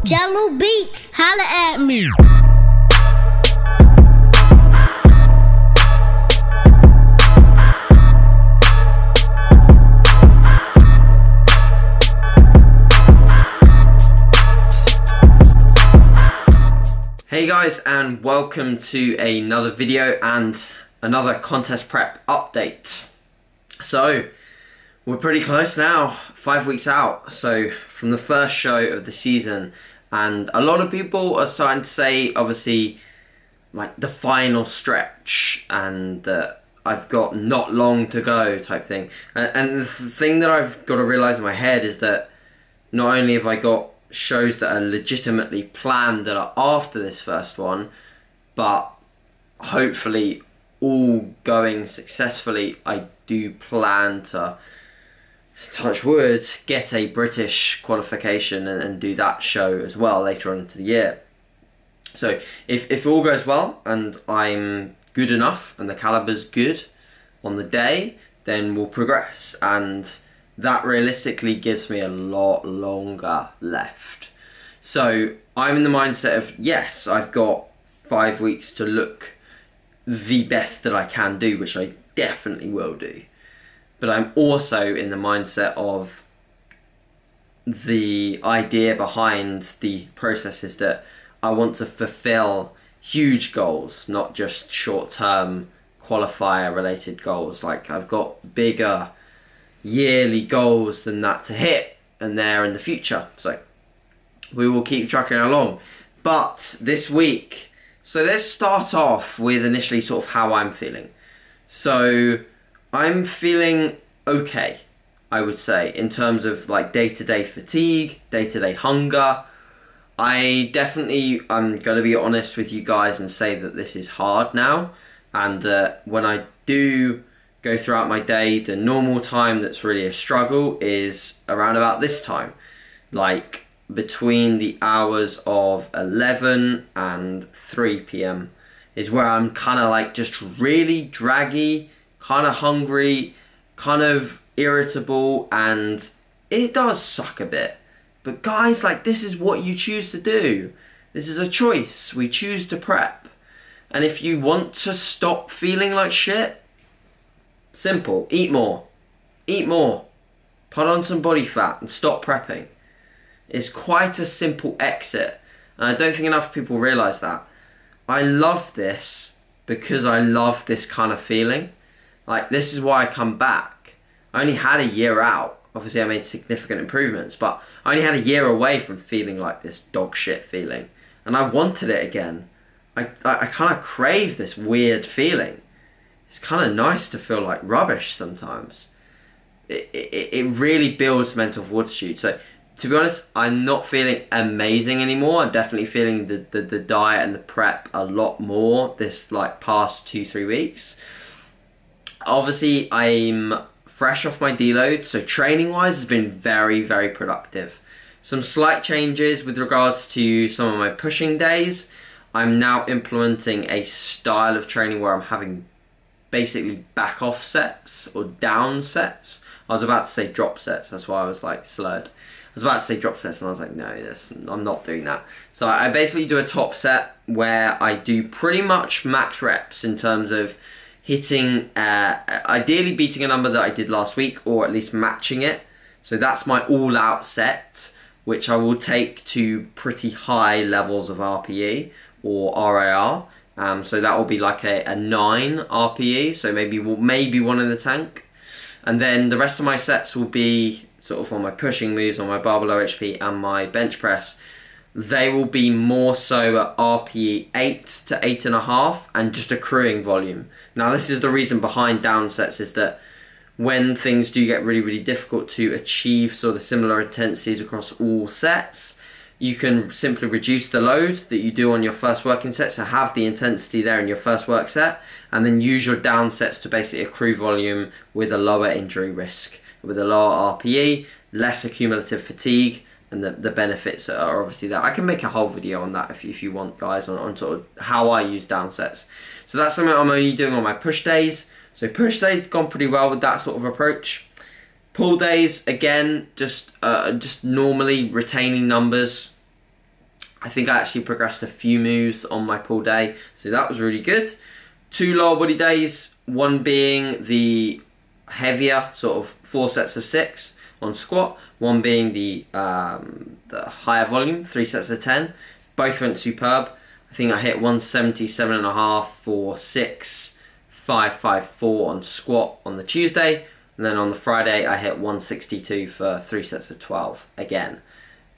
Jello Beats, holla at me. Hey guys, and welcome to another video and another contest prep update. So we're pretty close now, 5 weeks out, so from the first show of the season, and a lot of people are starting to say obviously like the final stretch and that I've got not long to go type thing. And the thing that I've got to realise in my head is that not only have I got shows that are legitimately planned that are after this first one, but hopefully all going successfully, I do plan to, touch wood, get a British qualification and do that show as well later on into the year. So if all goes well and I'm good enough and the caliber's good on the day, then we'll progress, and that realistically gives me a lot longer left. So I'm in the mindset of, yes, I've got 5 weeks to look the best that I can do, which I definitely will do. But I'm also in the mindset of the idea behind the process is that I want to fulfill huge goals, not just short-term qualifier related goals. Like, I've got bigger yearly goals than that to hit, and they're in the future. So we will keep trucking along. But this week, so let's start off with initially sort of how I'm feeling. So I'm feeling okay, I would say, in terms of like day-to-day fatigue, day-to-day hunger. I'm going to be honest with you guys and say that this is hard now, and that when I do go throughout my day, the normal time that's really a struggle is around about this time, like between the hours of 11 and 3 p.m. is where I'm kind of like just really draggy, kind of hungry, kind of irritable, and it does suck a bit. But guys, like, this is what you choose to do. This is a choice. We choose to prep. And if you want to stop feeling like shit, simple, eat more. Eat more. Put on some body fat and stop prepping. It's quite a simple exit. And I don't think enough people realise that. I love this because I love this kind of feeling. Like, this is why I come back. I only had a year out. Obviously I made significant improvements, but I only had a year away from feeling like this dog shit feeling. And I wanted it again. I kind of crave this weird feeling. It's kind of nice to feel like rubbish sometimes. It really builds mental fortitude. So to be honest, I'm not feeling amazing anymore. I'm definitely feeling the diet and the prep a lot more this like past 2-3 weeks. Obviously I'm fresh off my deload, so training wise has been very, very productive. Some slight changes with regards to some of my pushing days. I'm now implementing a style of training where I'm having basically back off sets or down sets. I was about to say drop sets, that's why I was like slurred. I was about to say drop sets and I was like, no, I'm not doing that. So I basically do a top set where I do pretty much max reps in terms of hitting, ideally beating a number that I did last week, or at least matching it. So that's my all-out set, which I will take to pretty high levels of RPE or RAR. So that will be like a 9 RPE, so maybe one in the tank. And then the rest of my sets will be sort of on my pushing moves, on my barbell OHP and my bench press. They will be more so at RPE 8 to 8.5 and just accruing volume. Now this is the reason behind down sets, is that when things do get really, really difficult to achieve sort of similar intensities across all sets, you can simply reduce the load that you do on your first working set, so have the intensity there in your first work set, and then use your down sets to basically accrue volume with a lower injury risk, with a lower RPE, less accumulative fatigue, and the benefits are obviously there. I can make a whole video on that if you want, guys, on sort of how I use down sets. So that's something I'm only doing on my push days. So push days gone pretty well with that sort of approach. Pull days, again, just normally retaining numbers. I think I actually progressed a few moves on my pull day, so that was really good. 2 lower body days, one being the heavier sort of 4 sets of 6 on squat, one being the higher volume 3 sets of 10. Both went superb. I think I hit 177.5 for 6, 5, 5, 4 on squat on the Tuesday, and then on the Friday I hit 162 for 3 sets of 12 again,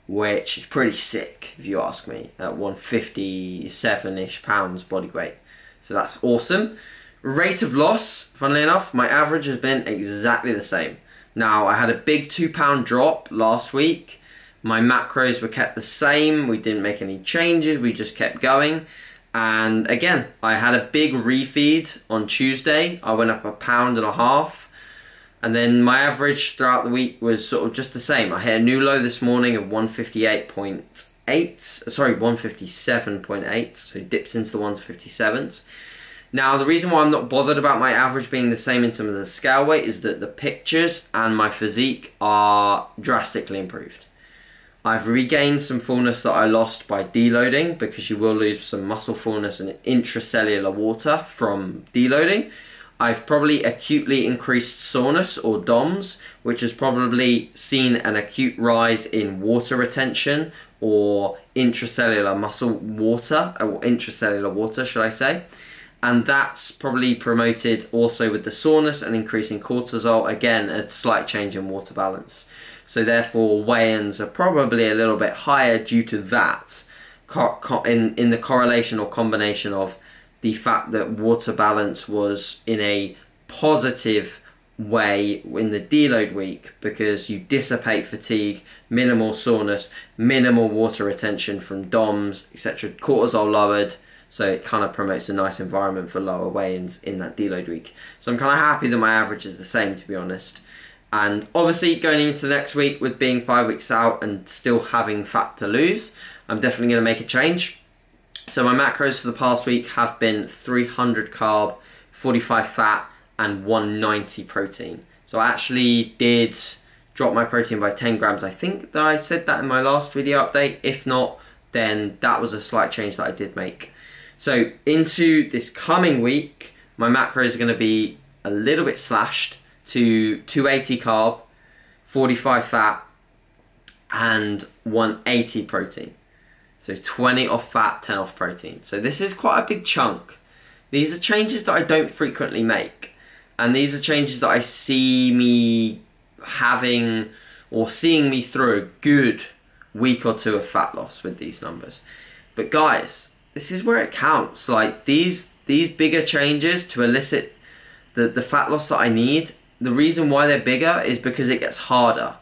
which is pretty sick if you ask me, at 157-ish pounds body weight. So that's awesome. Rate of loss, funnily enough, my average has been exactly the same. Now, I had a big 2-pound drop last week. My macros were kept the same. We didn't make any changes. We just kept going. And again, I had a big refeed on Tuesday. I went up 1.5 pounds. And then my average throughout the week was sort of just the same. I hit a new low this morning of 158.8. Sorry, 157.8. So it dips into the 157s. Now, the reason why I'm not bothered about my average being the same in terms of the scale weight is that the pictures and my physique are drastically improved. I've regained some fullness that I lost by deloading, because you will lose some muscle fullness and intracellular water from deloading. I've probably acutely increased soreness, or DOMS, which has probably seen an acute rise in water retention or intracellular muscle water, or intracellular water, should I say. And that's probably promoted also with the soreness and increasing cortisol, again a slight change in water balance. So therefore weigh-ins are probably a little bit higher due to that, in the correlation or combination of the fact that water balance was in a positive way in the deload week, because you dissipate fatigue, minimal soreness, minimal water retention from DOMS, etc. Cortisol lowered. So it kind of promotes a nice environment for lower weigh-ins in that deload week. So I'm kind of happy that my average is the same, to be honest. And obviously going into the next week with being 5 weeks out and still having fat to lose, I'm definitely going to make a change. So my macros for the past week have been 300 carb, 45 fat and 190 protein. So I actually did drop my protein by 10 grams. I think that I said that in my last video update. If not, then that was a slight change that I did make. So into this coming week, my macros are going to be a little bit slashed to 280 carb, 45 fat, and 180 protein. So 20 off fat, 10 off protein. So this is quite a big chunk. These are changes that I don't frequently make. And these are changes that I see me having, or seeing me through a good week or 2 of fat loss with these numbers. But guys, this is where it counts. Like these bigger changes to elicit the fat loss that I need, the reason why they're bigger is because it gets harder.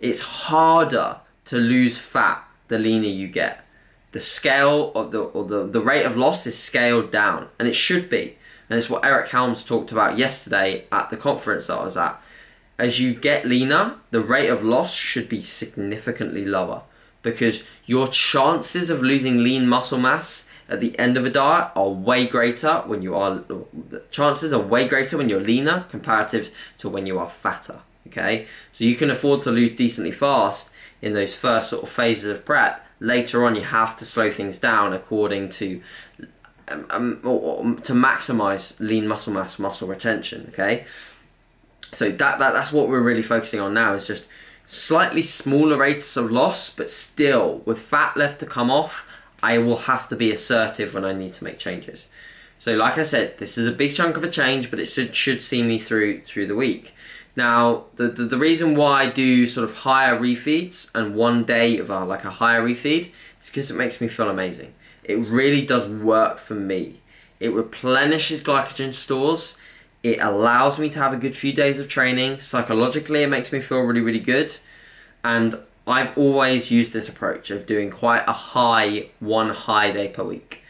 It's harder to lose fat the leaner you get. The scale of the rate of loss is scaled down, and it should be. And it's what Eric Helms talked about yesterday at the conference that I was at. As you get leaner, the rate of loss should be significantly lower, because your chances of losing lean muscle mass at the end of a diet are way greater when you are, the chances are way greater when you're leaner comparative to when you are fatter, okay? So you can afford to lose decently fast in those first sort of phases of prep. Later on you have to slow things down according to, to maximize lean muscle mass, muscle retention, okay? So that's what we're really focusing on now, is just slightly smaller rates of loss, but still with fat left to come off, I will have to be assertive when I need to make changes. So like I said, this is a big chunk of a change, but it should see me through the week. Now, the reason why I do sort of higher refeeds and one day of like a higher refeed is because it makes me feel amazing. It really does work for me. It replenishes glycogen stores. It allows me to have a good few days of training. Psychologically, it makes me feel really, really good. And I've always used this approach of doing quite a one high day per week.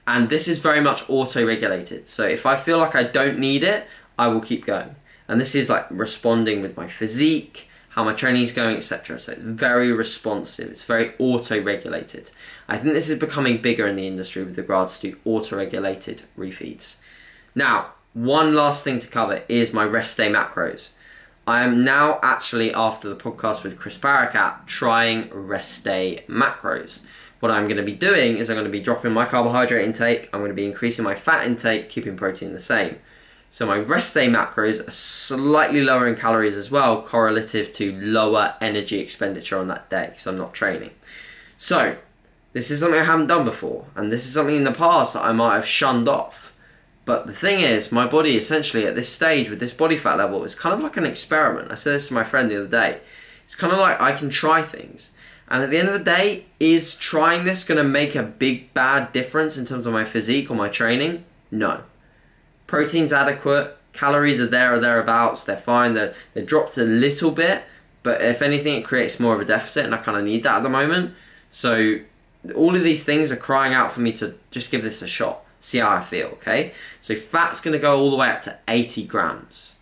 And this is very much auto-regulated. So if I feel like I don't need it, I will keep going. And this is like responding with my physique, how my training is going, etc. So it's very responsive. It's very auto-regulated. I think this is becoming bigger in the industry with regards to auto-regulated refeeds. Now, one last thing to cover is my rest day macros. I am now actually, after the podcast with Chris Barakat, trying rest day macros. What I'm going to be doing is I'm going to be dropping my carbohydrate intake, I'm going to be increasing my fat intake, keeping protein the same. So my rest day macros are slightly lower in calories as well, correlative to lower energy expenditure on that day, because I'm not training. So, this is something I haven't done before, and this is something in the past that I might have shunned off. But the thing is, my body essentially at this stage with this body fat level is kind of like an experiment. I said this to my friend the other day. It's kind of like I can try things. And at the end of the day, is trying this going to make a big bad difference in terms of my physique or my training? No. Protein's adequate, calories are there or thereabouts, they're fine, they're dropped a little bit, but if anything it creates more of a deficit, and I kind of need that at the moment. So all of these things are crying out for me to just give this a shot, see how I feel, okay? So fat's going to go all the way up to 80 grams.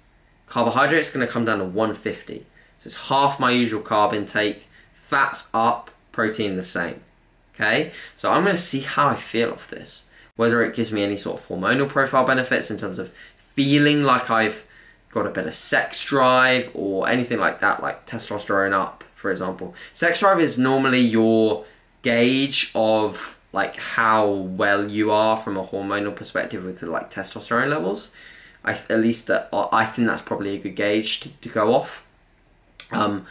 Carbohydrate's going to come down to 150. So it's half my usual carb intake, fat's up, protein the same, okay? So I'm going to see how I feel off this. Whether it gives me any sort of hormonal profile benefits in terms of feeling like I've got a better sex drive or anything like that, like testosterone up, for example. Sex drive is normally your gauge of like how well you are from a hormonal perspective with the, like testosterone levels. I think that's probably a good gauge to go off. And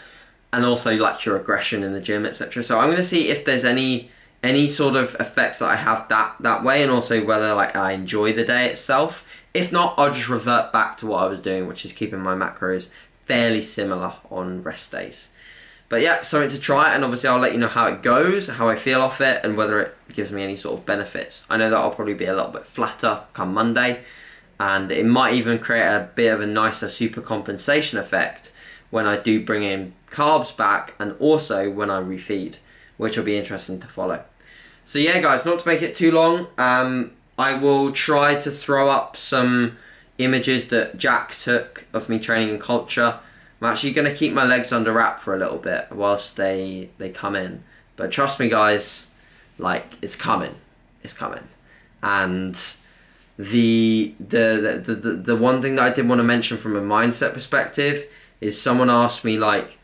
also like your aggression in the gym, etc. So I'm going to see if there's any sort of effects that I have that way, and also whether like I enjoy the day itself. If not, I'll just revert back to what I was doing, which is keeping my macros fairly similar on rest days. But yeah, something to try, and obviously I'll let you know how it goes, how I feel off it, and whether it gives me any sort of benefits. I know that I'll probably be a little bit flatter come Monday, and it might even create a bit of a nicer super compensation effect when I do bring in carbs back, and also when I refeed, which will be interesting to follow. So yeah guys, not to make it too long, I will try to throw up some images that Jack took of me training in culture. I'm actually going to keep my legs under wrap for a little bit whilst they come in. But trust me guys, like it's coming. It's coming. And the one thing that I did want to mention from a mindset perspective is someone asked me like,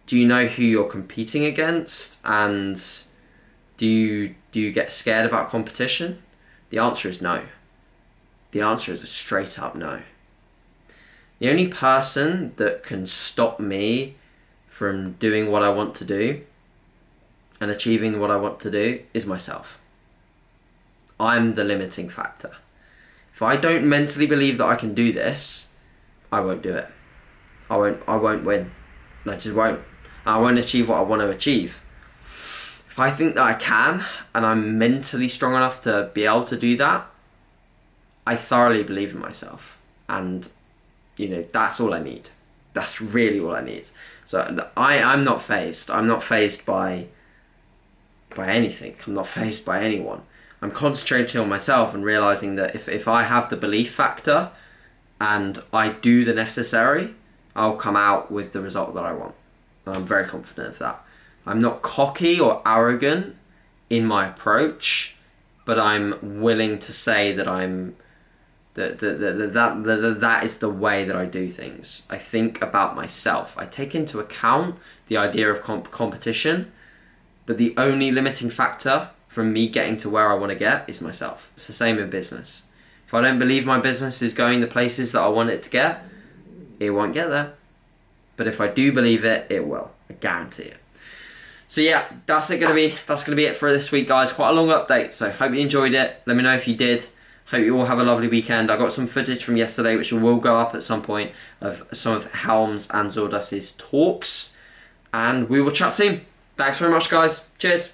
do you know who you're competing against? And do you get scared about competition? The answer is no. The answer is a straight up no. The only person that can stop me from doing what I want to do and achieving what I want to do is myself. I'm the limiting factor. If I don't mentally believe that I can do this, I won't do it. I won't win. I just won't. I won't achieve what I want to achieve. If I think that I can, and I'm mentally strong enough to be able to do that, I thoroughly believe in myself. And, you know, that's all I need. That's really all I need. So I'm not fazed. I'm not fazed by anything. I'm not fazed by anyone. I'm concentrating on myself and realizing that if I have the belief factor and I do the necessary, I'll come out with the result that I want. And I'm very confident of that. I'm not cocky or arrogant in my approach, but I'm willing to say that that is the way that I do things. I think about myself. I take into account the idea of competition, but the only limiting factor from me getting to where I want to get is myself. It's the same in business. If I don't believe my business is going the places that I want it to get, it won't get there. But if I do believe it, it will. I guarantee it. So yeah, that's gonna be it for this week, guys. Quite a long update, so hope you enjoyed it. Let me know if you did. Hope you all have a lovely weekend. I got some footage from yesterday, which will go up at some point, of some of Helm's and Zordas's talks, and we will chat soon. Thanks very much, guys. Cheers.